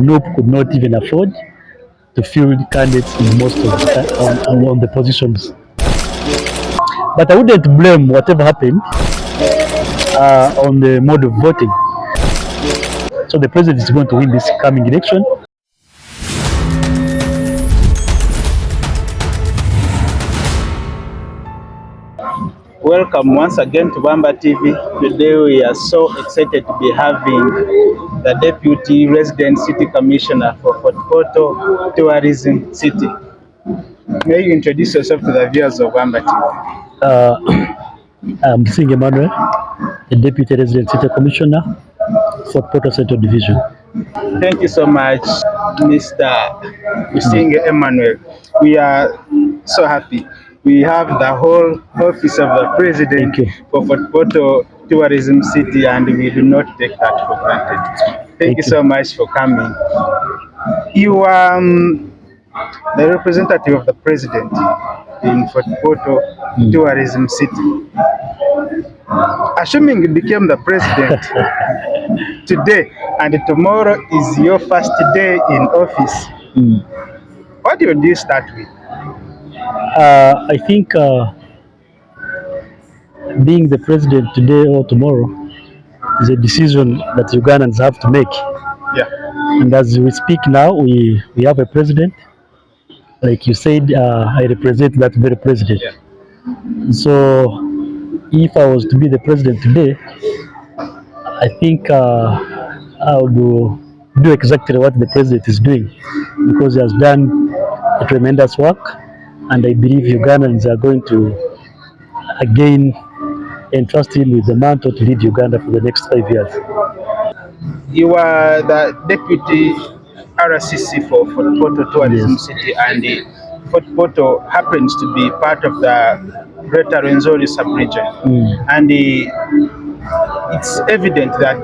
NUP could not even afford to field candidates in most of the, on the positions. But I wouldn't blame whatever happened on the mode of voting. So the president is going to win this coming election. Welcome once again to Bamba TV. Today we are so excited to be having the Deputy Resident City Commissioner for Fortportal Tourism City. May you introduce yourself to the viewers of Bamba TV? I'm Businge Emmanuel, the Deputy Resident City Commissioner, Fortportal Central Division. Thank you so much, Mr. Businge Emmanuel. We are so happy. We have the whole office of the President for Fortportal Tourism City, and we do not take that for granted. Thank you so much for coming. You are the representative of the President in Fortportal Tourism City. Assuming you became the President today and tomorrow is your first day in office, what do you start with? I think being the president today or tomorrow is a decision that Ugandans have to make. Yeah. And as we speak now, we have a president. Like you said, I represent that very president. Yeah. So if I was to be the president today, I think I would do exactly what the president is doing, because he has done a tremendous work. And I believe Ugandans are going to again entrust him with the mantle to lead Uganda for the next 5 years. You are the Deputy DRCC for Fortportal Tourism City, and Fortportal happens to be part of the Greater Rwenzori sub-region. And it's evident that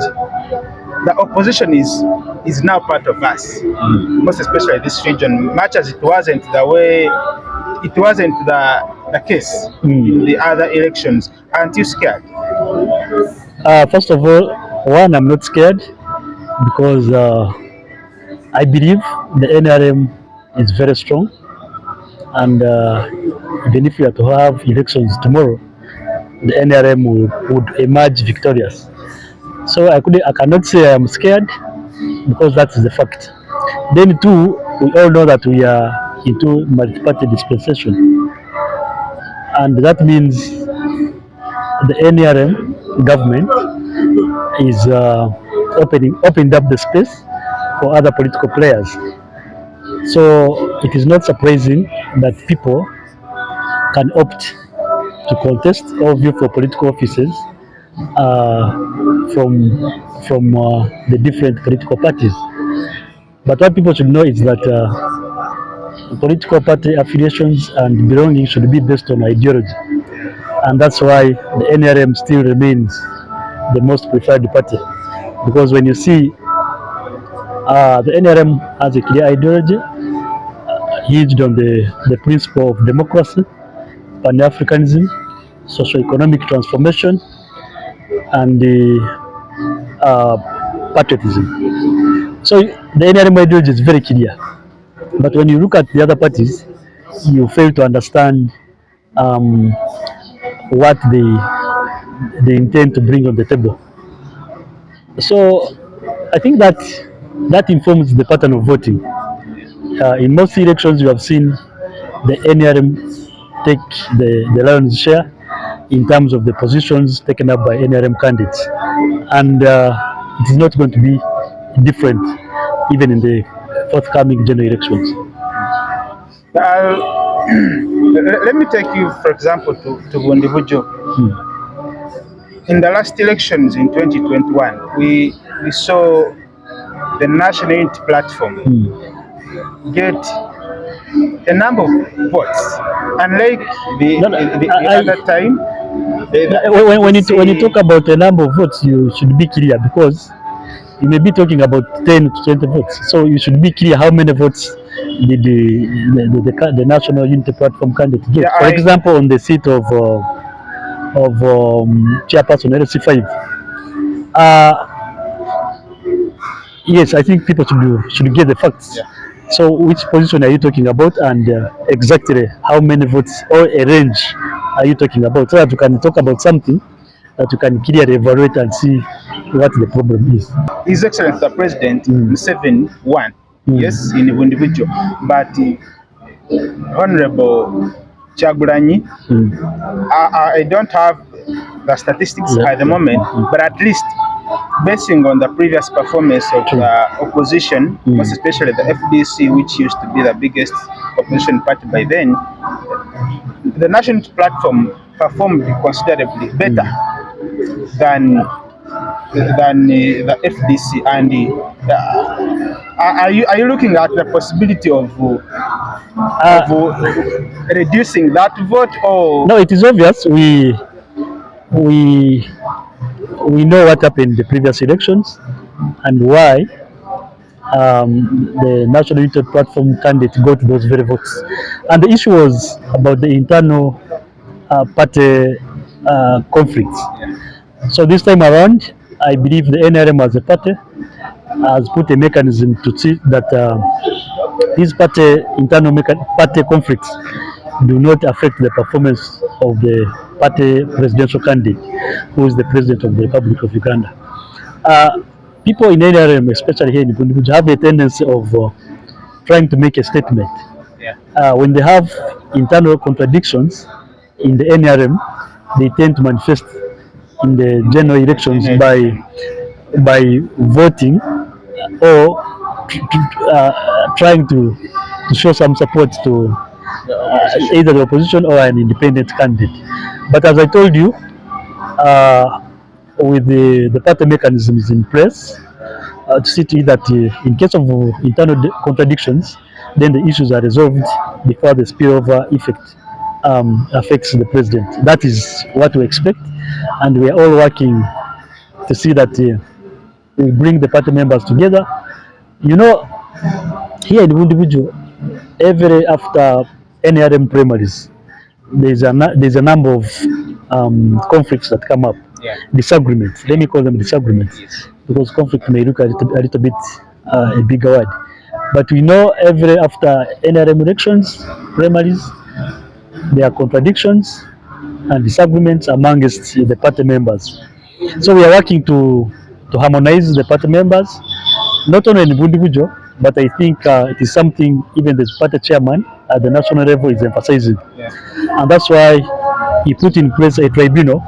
the opposition is now part of us, most especially this region, much as it wasn't the case in the other elections. Aren't you scared? First of all, I'm not scared, because I believe the NRM is very strong, and even if we are to have elections tomorrow, the NRM would emerge victorious. So I cannot say I'm scared, because that is the fact. Then too, we all know that we are into multi-party dispensation, and that means the NRM government is opened up the space for other political players. So it is not surprising that people can opt to contest or view for political offices from the different political parties. But what people should know is that political party affiliations and belongings should be based on ideology, and that's why the NRM still remains the most preferred party, because when you see the NRM has a clear ideology hinged on the principle of democracy, Pan-Africanism, socio-economic transformation, and the patriotism. So the NRM ideology is very clear. But when you look at the other parties, you fail to understand what they intend to bring on the table. So I think that informs the pattern of voting. In most elections, you have seen the NRM take the lion's share in terms of the positions taken up by NRM candidates. And it is not going to be different even in the forthcoming general elections. Let me take you, for example, to Bundibujo. In the last elections in 2021, we saw the National Unity Platform get a number of votes, unlike the other time. When you talk about a number of votes, you should be clear, because you may be talking about 10 to 20 votes. So you should be clear how many votes did the National Unity Platform candidate get. For example, on the seat of chairperson LC5, yes, I think people should get the facts. Yeah. So, which position are you talking about, and exactly how many votes or a range are you talking about, so that you can talk about something that you can clearly evaluate and see what the problem is. His Excellency the President Mm. Museveni won, Mm. yes, in individual, but Honorable Chagulanyi, Mm. I don't have the statistics Yeah. at the moment, but at least basing on the previous performance of the opposition, most especially the FDC, which used to be the biggest opposition party by then, the national platform performed considerably better than the FDC. And are you looking at the possibility of reducing that vote, or No, it is obvious. We we know what happened in the previous elections and why the National Unity Platform candidate got those very votes. And the issue was about the internal party conflicts. So this time around, I believe the NRM as a party has put a mechanism to see that these party internal party conflicts do not affect the performance of the party presidential candidate, who is the president of the Republic of Uganda. Uh, People in NRM, especially here in Bujumbura, have a tendency of trying to make a statement. yeah, When they have internal contradictions in the NRM, they tend to manifest in the general elections by voting or trying to show some support to either the opposition or an independent candidate. But as I told you, with the party mechanisms in place, to see to it that in case of internal contradictions, then the issues are resolved before the spillover effect affects the president. That is what we expect, and we are all working to see that we bring the party members together. You know, here in Individual, every after NRM primaries, there's a number of conflicts that come up, yeah, disagreements. Let me call them disagreements, because conflict may look a little bit a bigger word. But we know every after NRM elections, primaries, there are contradictions and disagreements amongst the party members. So we are working to harmonize the party members, not only in individual, but I think it is something even the party chairman at the national level is emphasizing. yeah, And that's why he put in place a tribunal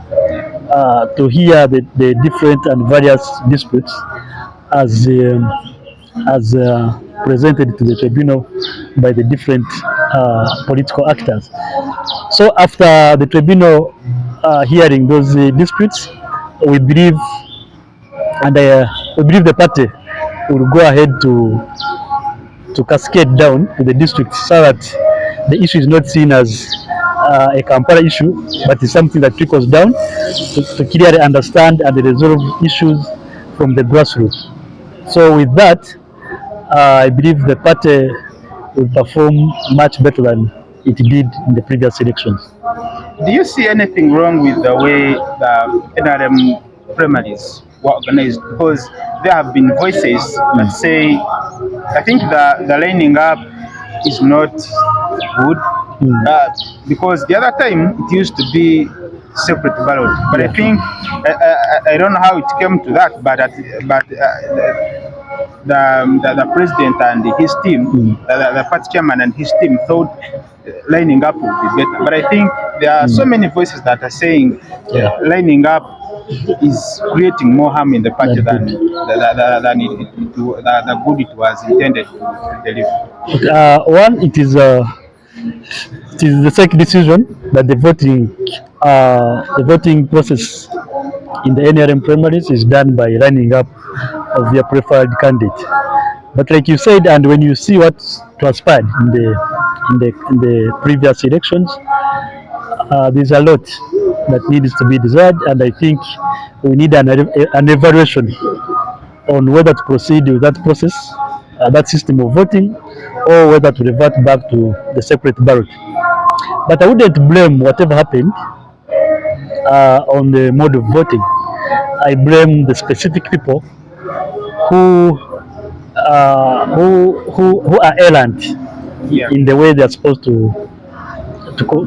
to hear the different and various disputes as presented to the tribunal by the different political actors. So after the tribunal hearing those disputes, we believe and we believe the party will go ahead to cascade down to the district, so that the issue is not seen as a Kampala issue, but it's something that trickles down to clearly understand and resolve issues from the grassroots. So with that, I believe the party will perform much better than it did in the previous elections. do you see anything wrong with the way the NRM primaries were organized? Because there have been voices that say, I think the lining up is not good, because the other time it used to be separate ballot. But I think I don't know how it came to that, but the president and his team, the party chairman and his team thought lining up would be better. But I think there are so many voices that are saying lining up is creating more harm in the party than the good it was intended to deliver. One, it is the SEC decision that the voting process in the NRM primaries is done by lining up of their preferred candidate. But like you said, and when you see what transpired in the previous elections, there's a lot that needs to be desired, and I think we need an evaluation on whether to proceed with that process, that system of voting, or whether to revert back to the separate ballot. But I wouldn't blame whatever happened on the mode of voting. I blame the specific people who who are errant Yeah. in the way they are supposed to co-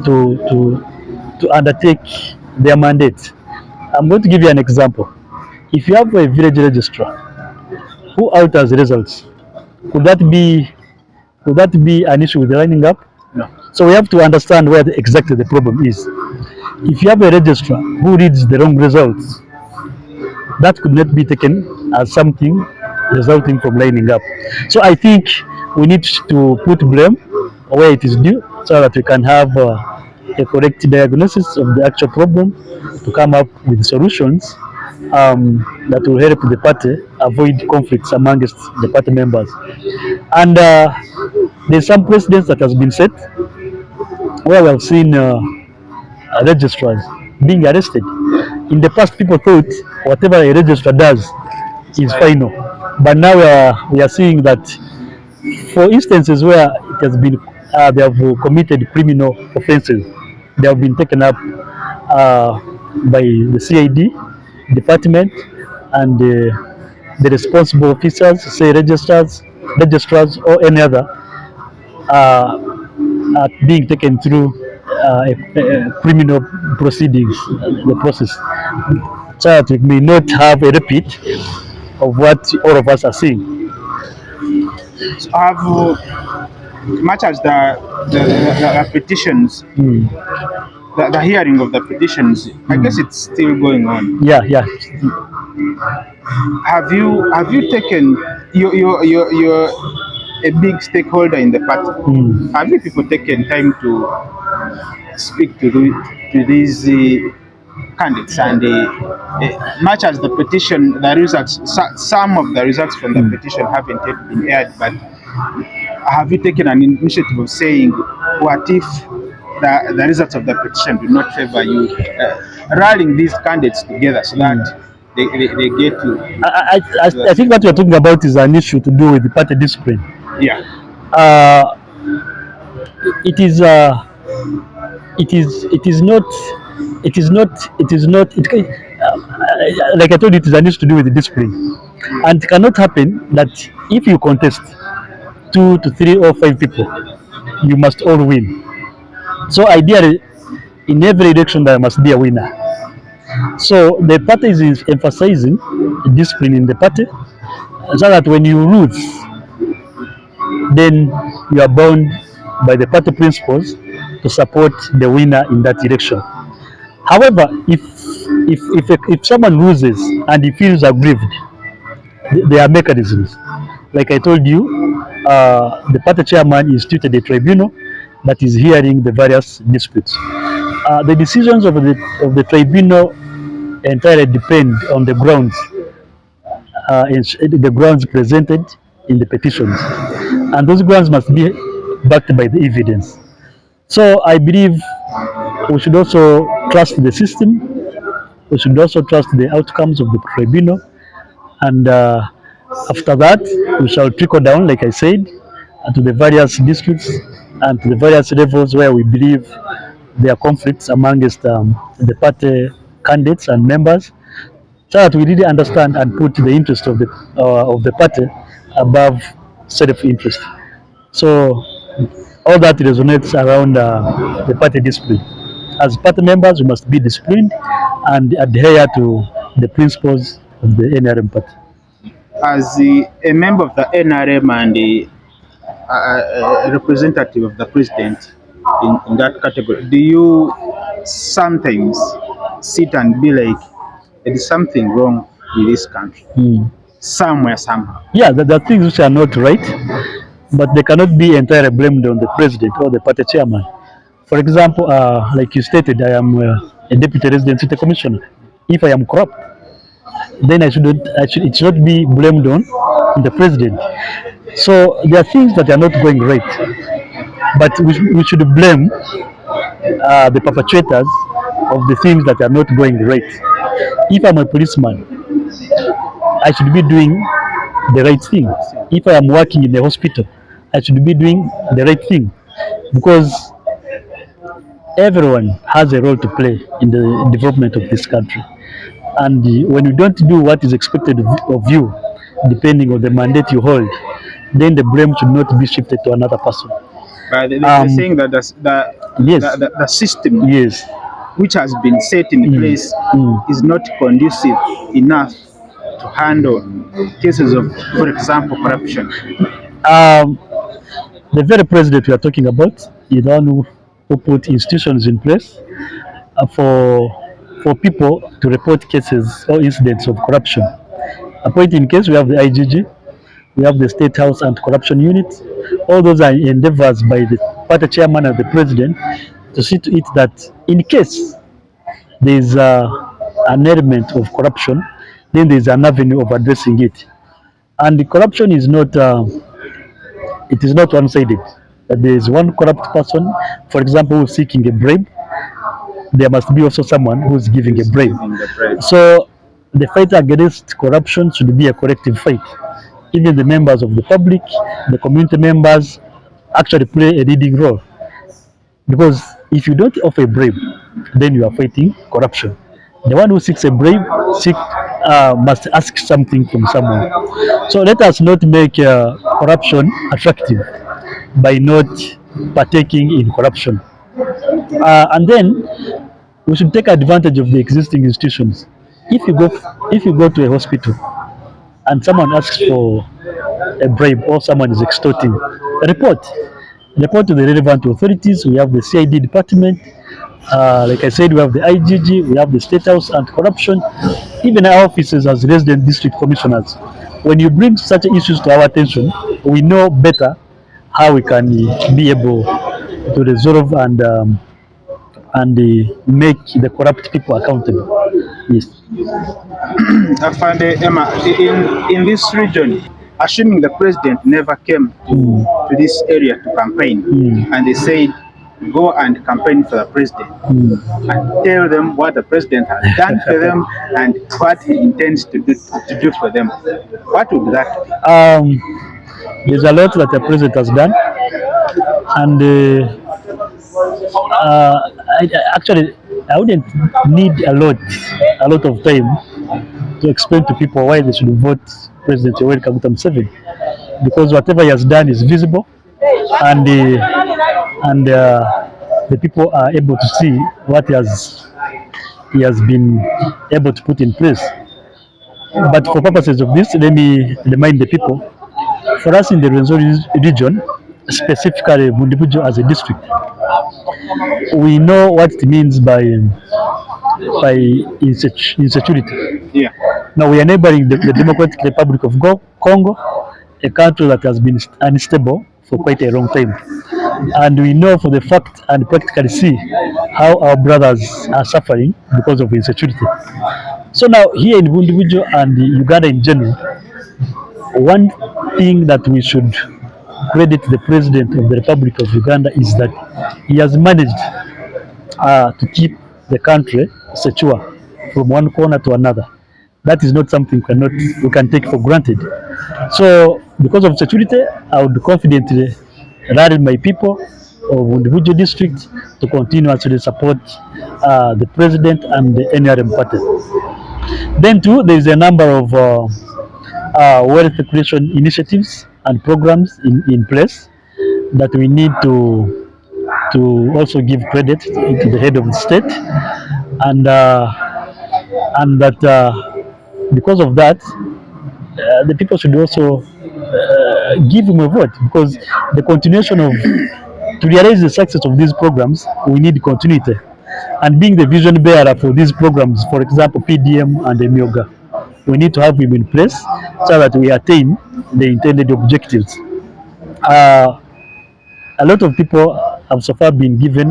to undertake their mandate. I'm going to give you an example. If you have a village registrar who alters results, could that be could that be an issue with the lining up? No. So we have to understand where exactly the problem is. If you have a registrar who reads the wrong results, that could not be taken as something resulting from lining up. So I think we need to put blame where it is due so that we can have a correct diagnosis of the actual problem to come up with solutions that will help the party avoid conflicts amongst the party members. And there's some precedents that has been set where we have seen registrars being arrested. In the past, people thought whatever a registrar does is final, but now we are seeing that for instances where it has been they have committed criminal offences, they have been taken up by the CID department and the responsible officers, say registrars or any other, uh, are being taken through criminal proceedings, the process, so that we may not have a repeat of what all of us are seeing. So have much as the petitions, the hearing of the petitions, I guess it's still going on. Yeah, yeah. Have you taken you're a big stakeholder in the party? Have you people taken time to speak to these candidates and much as the petition, the results, some of the results from the petition haven't yet been aired, but have you taken an initiative of saying, what if the results of the petition do not favor you, rallying these candidates together so that they get to I think what you're talking about is an issue to do with the party discipline. yeah. Uh, it is it is not like I told you, it is an issue to do with the discipline, and it cannot happen that if you contest 2 to 3 or 5 people, you must all win. So ideally, in every election there must be a winner. So the party is emphasizing discipline in the party, so that when you lose, then you are bound by the party principles to support the winner in that election. However, if someone loses and he feels aggrieved, there are mechanisms. Like I told you, the party chairman instituted a tribunal that is hearing the various disputes. The decisions of the tribunal entirely depend on the grounds presented in the petitions, and those grounds must be backed by the evidence. So I believe we should also trust the system. We should also trust the outcomes of the tribunal, and after that, we shall trickle down, like I said, to the various districts and to the various levels where we believe there are conflicts amongst the party candidates and members, so that we really understand and put the interest of the party above self-interest. So all that resonates around the party discipline. As party members, we must be disciplined and adhere to the principles of the NRM party. As a member of the NRM and a representative of the president in that category, do you sometimes sit and be like, there is something wrong with this country? Somewhere, somehow. Yeah, there are things which are not right, but they cannot be entirely blamed on the president or the party chairman. For example, like you stated, I am a deputy resident city commissioner. If I am corrupt, then it should not be blamed on the president. So there are things that are not going right, but we should blame the perpetrators of the things that are not going right. If I'm a policeman, I should be doing the right thing. If I am working in a hospital, I should be doing the right thing, because everyone has a role to play in the development of this country. And when you don't do what is expected of you, depending on the mandate you hold, then the blame should not be shifted to another person. They're saying that Yes, the system yes, which has been set in place is not conducive enough to handle cases of, for example, corruption. um, the very president we are talking about is the one who put institutions in place for people to report cases or incidents of corruption. Appointing case, we have the IGG, we have the State House Anti-Corruption Unit. All those are endeavors by the party chairman and the president to see to it that in case there is an element of corruption, then there is an avenue of addressing it. And the corruption is not, it is not one-sided. There is one corrupt person, for example, who is seeking a bribe. There must be also someone who is giving a bribe. So the fight against corruption should be a collective fight. Even the members of the public, the community members actually play a leading role. Because if you don't offer a bribe, then you are fighting corruption. The one who seeks a bribe must ask something from someone. So let us not make corruption attractive by not partaking in corruption. And then we should take advantage of the existing institutions. If you go to a hospital and someone asks for a bribe or someone is extorting, report. Report to the relevant authorities. We have the CID department. Like I said, we have the IGG, we have the State House Anti-Corruption, even our offices as resident district commissioners. When you bring such issues to our attention, we know better how we can be able to resolve and make the corrupt people accountable. Yes. Afande Emma, in this region, assuming the president never came to this area to campaign, and they said, go and campaign for the president and tell them what the president has done for them and what he intends to do for them, what would that be? There's a lot that the president has done, and I wouldn't need a lot of time to explain to people why they should vote President Yoweri Kaguta Museveni, because whatever he has done is visible, and the people are able to see what he has been able to put in place. But for purposes of this, let me remind the people, for us in the Rwenzori region, specifically Bundibujo as a district, we know what it means by insecurity. Yeah. Now we are neighboring the Democratic Republic of Congo, a country that has been unstable for quite a long time. And we know for the fact and practically see how our brothers are suffering because of insecurity. So now here in Bundibujo and Uganda in general, one thing that we should credit the President of the Republic of Uganda is that he has managed to keep the country secure from one corner to another. That is not something we can take for granted. So because of security, I would confidently rally my people of Bundibujo district to continue actually support the President and the NRM party. Then too, there is a number of wealth creation initiatives and programs in place that we need to also give credit to the head of the state, and that because of that, the people should also give him a vote, because the continuation of to realize the success of these programs, we need continuity. And being the vision bearer for these programs, for example, PDM and EMIOGA, we need to have him in place so that we attain the intended objectives. A lot of people have so far been given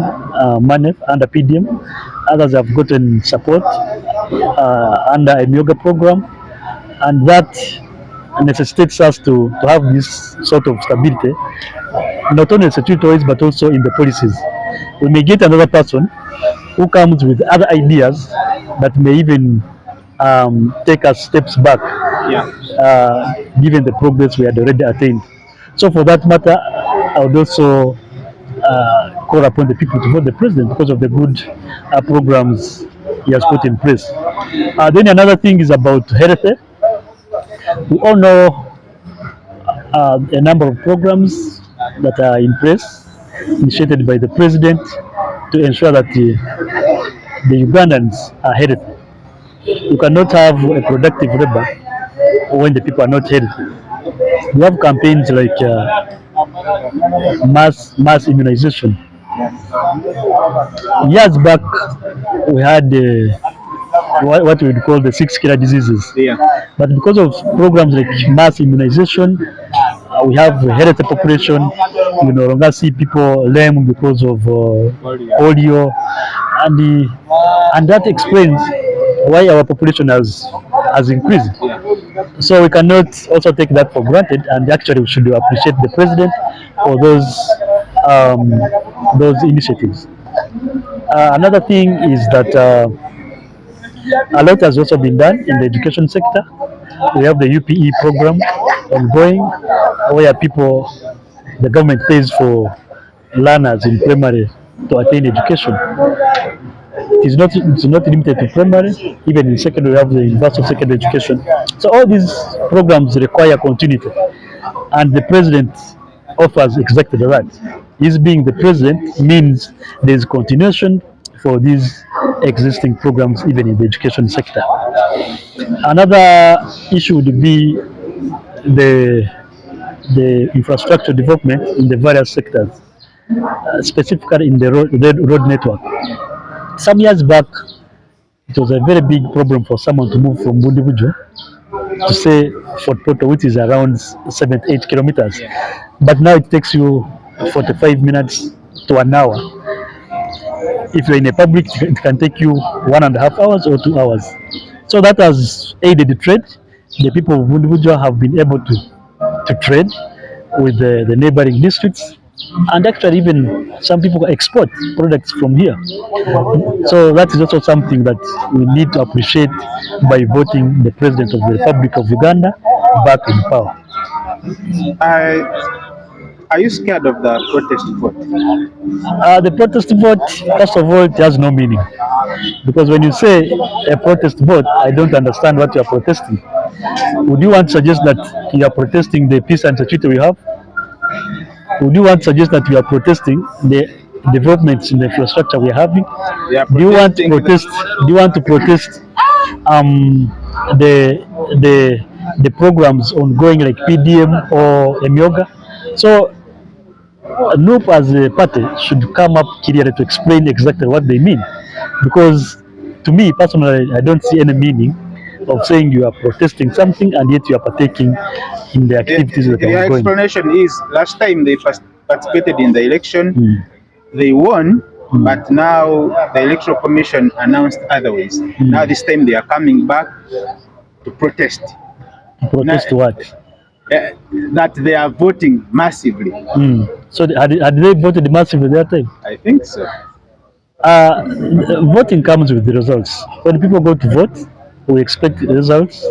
money under PDM, others have gotten support under a EMIOGA program, and that necessitates us to have this sort of stability, not only security-wise but also in the policies. We may get another person who comes with other ideas that may even take us steps back, given the progress we had already attained. So for that matter, I would also call upon the people to vote the president because of the good programs he has put in place. Then another thing is about health. We all know a number of programs that are in place, initiated by the president to ensure that the Ugandans are healthy. You cannot have a productive labor when the people are not healthy. We have campaigns like mass immunization. Years back, we had what we would call the six killer diseases. Yeah. But because of programs like mass immunization, we have a healthy population. We no longer see people lame because of polio, and that explains why our population has increased. So we cannot also take that for granted, and actually we should appreciate the president for those initiatives. Another thing is that a lot has also been done in the education sector. We have the UPE program ongoing, where the government pays for learners in primary to attain education. It's not limited to primary, even in secondary we have the universal secondary education. So all these programs require continuity, and the president offers exactly that. His being the president means there is continuation for these existing programs even in the education sector. Another issue would be the the infrastructure development in the various sectors, specifically in the road network. Some years back, it was a very big problem for someone to move from Bundibujo to say Fortportal, which is around 7 to 8 kilometers. But now it takes you 45 minutes to an hour. If you're in a public, it can take you 1.5 hours or 2 hours. So that has aided the trade. The people of Bundibujo have been able to trade with the neighboring districts, and actually even some people export products from here. So that is also something that we need to appreciate by voting the president of the Republic of Uganda back in power. I Are you scared of the protest vote? The protest vote, first of all, it has no meaning, because when you say a protest vote, I don't understand what you are protesting. Would you want to suggest that you are protesting the peace and security we have? Would you want to suggest that you are protesting the developments in the infrastructure we are having? They are Do you want to protesting protest? Do you want to protest the the programs ongoing like PDM or Emyoga? So NUP as a party should come up clearly to explain exactly what they mean, because to me personally, I don't see any meaning of saying you are protesting something and yet you are partaking in the activities that Their are ongoing. explanation is last time they participated in the election, they won, but now the Electoral Commission announced otherwise. Now this time they are coming back to protest. To protest what? That they are voting massively. So had they voted massively that time? I think so. Uh, Voting comes with the results. When people go to vote, we expect results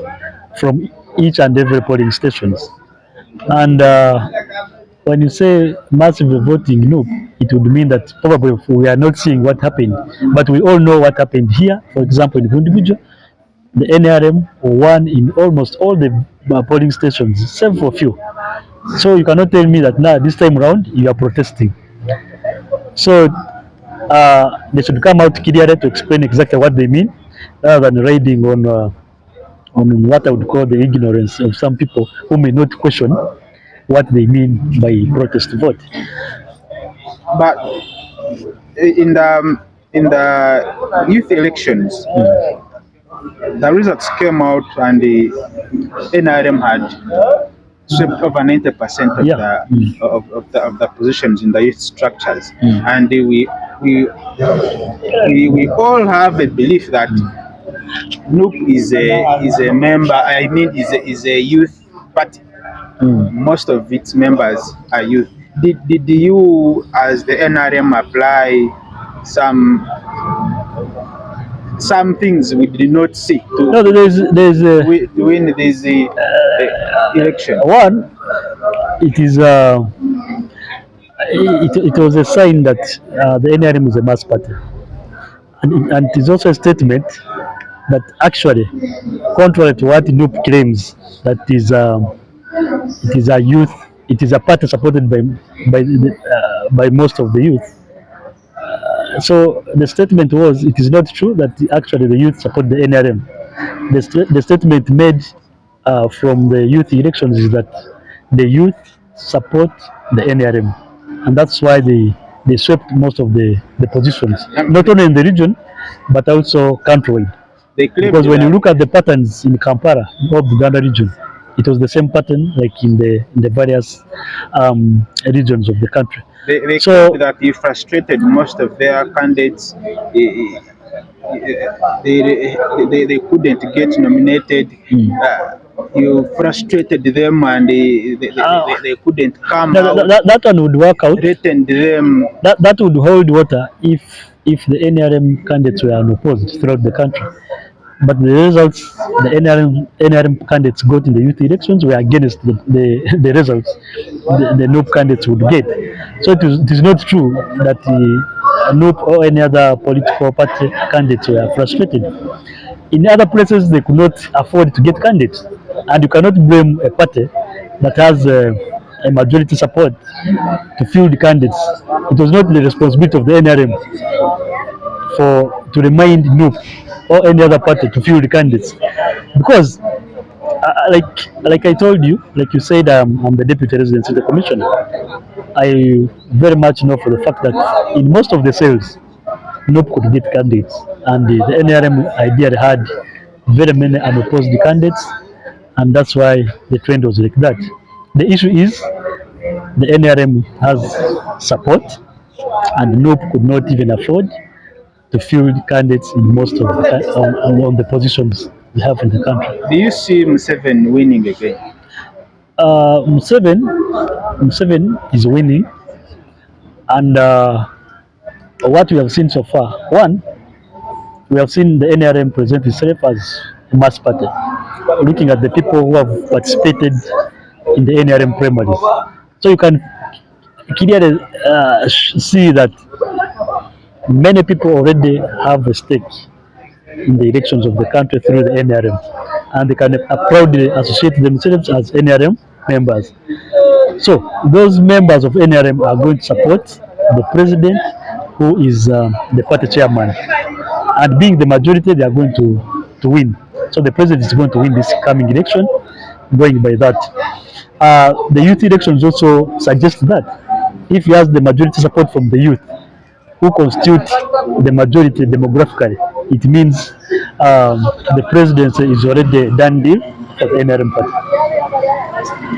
from each and every polling stations. And when you say massive voting, no, it would mean that probably we are not seeing what happened. But we all know what happened here. For example, in Bundibujo, the NRM won in almost all the polling stations, save for few. So you cannot tell me that now this time round you are protesting. So they should come out clearly to explain exactly what they mean, rather than riding on what I would call the ignorance of some people who may not question what they mean by protest vote. But in the youth elections, the results came out and the NRM had swept over 90% of Yeah. the positions in the youth structures, and we all have a belief that NUP is a member. I mean, is a youth party. Most of its members are youth. Did you, as the NRM, apply some things we did not see No, to there's win this election? one. It is it was a sign that the NRM is a mass party, and it is also a statement But actually, contrary to what Noop claims, that it is a youth, it is a party supported by most of the youth. So the statement was, it is not true that actually the youth support the NRM. The statement made from the youth elections is that the youth support the NRM, and that's why they swept most of the positions, not only in the region, but also countrywide. Because when you look at the patterns in Kampala of the Uganda region, it was the same pattern like in the various regions of the country. They So claimed that you frustrated most of their candidates. They couldn't get nominated. You frustrated them and they couldn't come out. that one would work out. Threatened them. That would hold water if the NRM candidates were unopposed throughout the country. But the results the NRM candidates got in the youth elections were against the results the NOP candidates would get. So it is not true that the NOP or any other political party candidates were frustrated. In other places, they could not afford to get candidates. And you cannot blame a party that has a majority support to field candidates. It was not the responsibility of the NRM to remind NUP or any other party to field candidates. Because, like I told you, like you said, I'm the deputy residency commissioner. I very much know for the fact that in most of the cells, NOP could get candidates, and the NRM ideally had very many unopposed candidates, and that's why the trend was like that. The issue is the NRM has support, and NOP could not even afford to field candidates in most of on the positions we have in the country. Do you see Museveni winning again? Museveni is winning, and what we have seen so far, one, we have seen the NRM present itself as a mass party. Looking at the people who have participated in the NRM primaries, so you can clearly see that many people already have a stake in the elections of the country through the NRM, and they can proudly associate themselves as NRM members. So those members of NRM are going to support the president, who is the party chairman, and being the majority, they are going to win. So the president is going to win this coming election, going by that. The youth elections also suggest that if he has the majority support from the youth, who constitute the majority demographically, it means the presidency is already a done deal for the NRM party.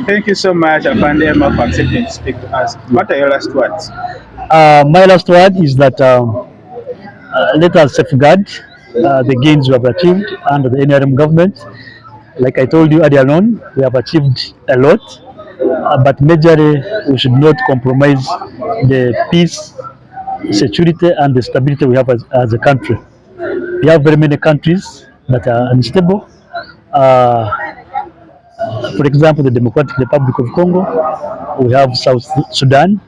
Thank you so much, Afande Emma, for accepting to speak to us. What are your last words? My last word is that let us safeguard the gains we have achieved under the NRM government. Like I told you earlier on, we have achieved a lot, but majorly we should not compromise the peace, security, and the stability we have as a country. We have very many countries that are unstable. For example, the Democratic Republic of Congo, we have South Sudan,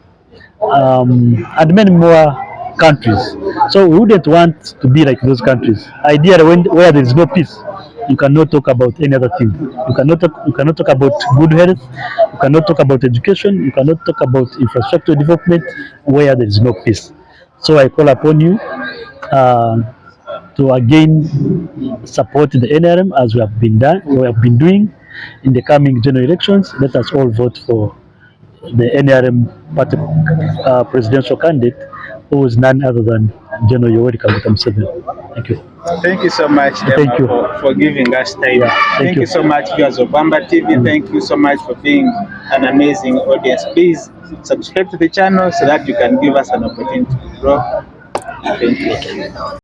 and many more countries. So we wouldn't want to be like those countries. Ideally, where there is no peace, you cannot talk about any other thing. You cannot talk about good health. You cannot talk about education. You cannot talk about infrastructure development where there is no peace. So I call upon you to again support the NRM as we have been doing in the coming general elections. Let us all vote for the NRM party presidential candidate, who is none other than General Yoweri Kaguta Museveni. Thank you. Thank you so much, Thank you for giving us time. Yeah, thank you so much, viewers of Bamba TV. Thank you so much for being an amazing audience. Please subscribe to the channel so that you can give us an opportunity to grow. Thank you.